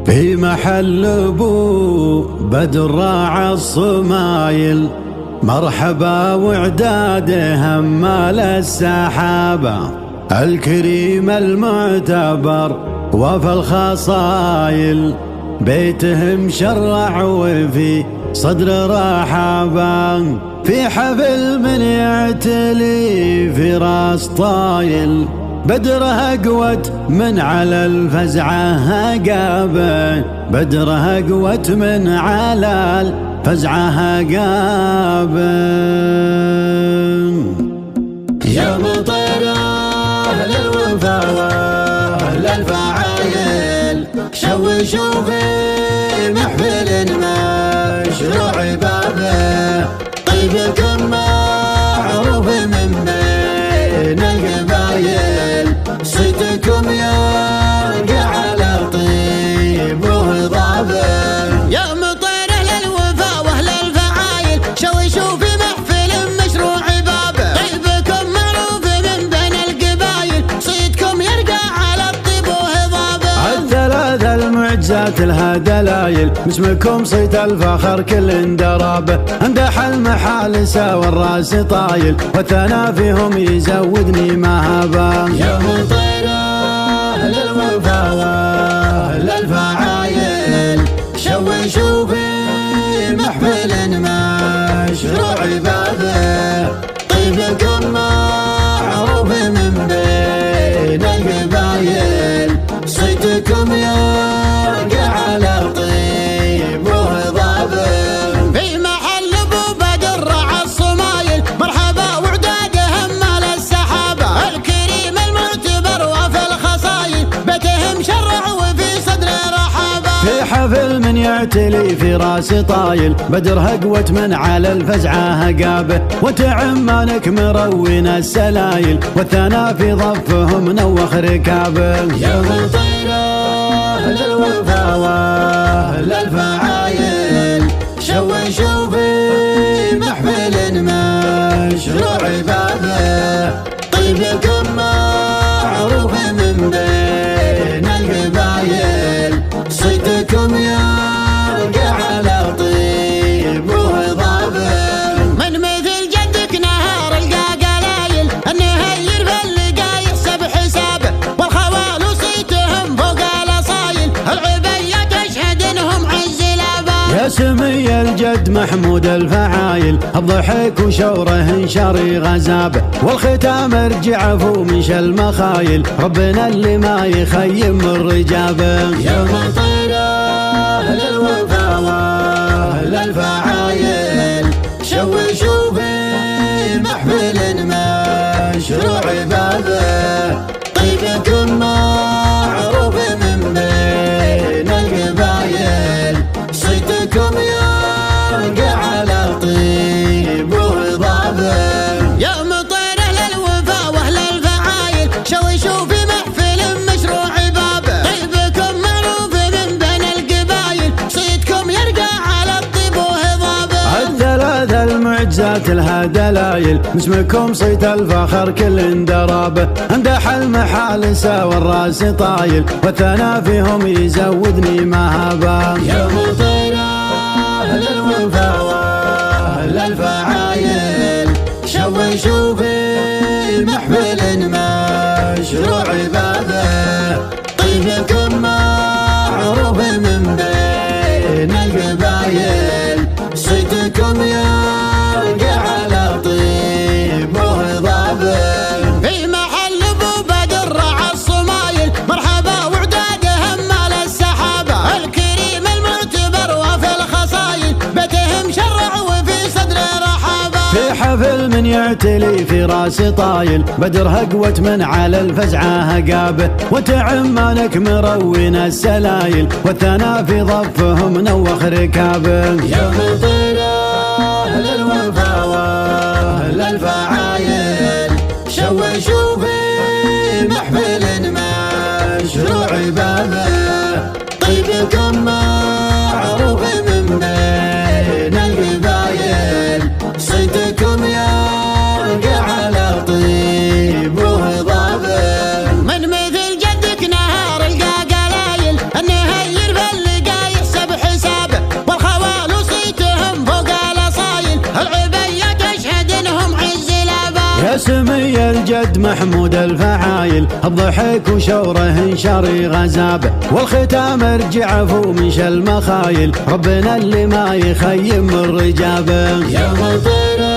في محل ابو بدر راعى الصمايل، مرحبا وعداده همال السحابة، الكريم المعتبر وفى الخصايل، بيتهم شرع وفي صدر رحابا، في حفل من يعتلي في راس طايل، بدره قوت من على الفزعة قابه، بدره قوت من على الفزعة قابه. يا مطير أهل الوفا وأهل الفعايل، شوشوا في محفل مشروع بابه، طيبكم معروف من بين القبايل، صيتكم يرقى على طيب وهضابه. يا مطير أهل الوفا وأهل الفعايل، شوشوا في محفل مشروع بابه، طيبكم معروف من بين القبايل، صيتكم يرقى على الطيب وهضابه. الثلاثة المعجزات لها دلايل، باسمكم صيت الفخر كل درابه، امدح المحالسة والراس طايل، والثنا فيهم يزودني مهابه. يا مطير أهل الوفا وأهل الفعايل، شوشوا في محفل مشروع بابه، طيبكم معروف من بين القبايل، صيتكم يرقى على طيب وهضابه. في محل ابو بدر راعى الصمايل، مرحبا وعداده همال السحابة، الكريم المعتبر وفي الخصايل، بيتهم شرع وفي صدر رحابة، في حفل من يعتلي في راس طايل، بدره قوت من على الفزعة قابه، وتعمانك مروين السلايل، والثنا في ضفهم نوخ ركابه. يا مطير أهل الوفا وأهل الفعايل، شوشوا في محفل مشروع بابه، طيبكم معروف من بين القبايل، صيتكم يرقى على طيب وهضابه. من مثل جدك نهار القلايل، النهير باللقا يحسب حسابه، والخوال صيتهم فوق الاصايل، العبية تشهد انهم عز الاباء. يا سمي الجد محمود الفعايل، الضحك وشوره انشري غزابه، والختام ارجع فومش المخايل، ربنا اللي ما يخيم من رجابه. يا مطير أهل الوفا وأهل الفعايل، شوشوا في محفل مشروع بابه، طيبكم معروف من بين القبايل، صيتكم يرقى على طيب وهضابه. يا مطير أهل الوفا وأهل الفعايل، شوشوا في محفل مشروع بابه، طيبكم معروف من بين القبايل، صيتكم يرقى على الطيب وهضابه. الثلاثة المعجزات لها دلايل، باسمكم صيت الفخر كل درابه، امدح المحالسة والراس طايل، والثنا فيهم يزودني مهابه. يا مطير أهل الوفا وأهل الفعايل، شوشوا في محفل مشروع بابه، طيبكم معروف من بين القبايل، صيتكم يرقى على طيب وهضابه. في محل ابو بدر راعى الصمايل، مرحبا وعداده همال السحابة، الكريم المعتبر وفي الخصايل، بيتهم شرع وفي صدر رحابة، في حفل من يعتلي في راس طايل، بدره قوت من على الفزعة قابه، وتعمانك مروين السلايل، والثنا في ضفهم نوخ ركابه. يا مطير أهل الوفا وأهل الفعايل، شوشوا في محفل مشروع بابه، طيبكم معروف من بين القبايل، صيتكم يرقى على طيب وهضابه. من مثل جدك نهار القلايل، النهير باللقا ولد محمود الفعايل بضحك وشوره انشري غزابه، والختام ارجع عفو مش المخايل ربنا اللي ما يخيم الرجابه. يا مطر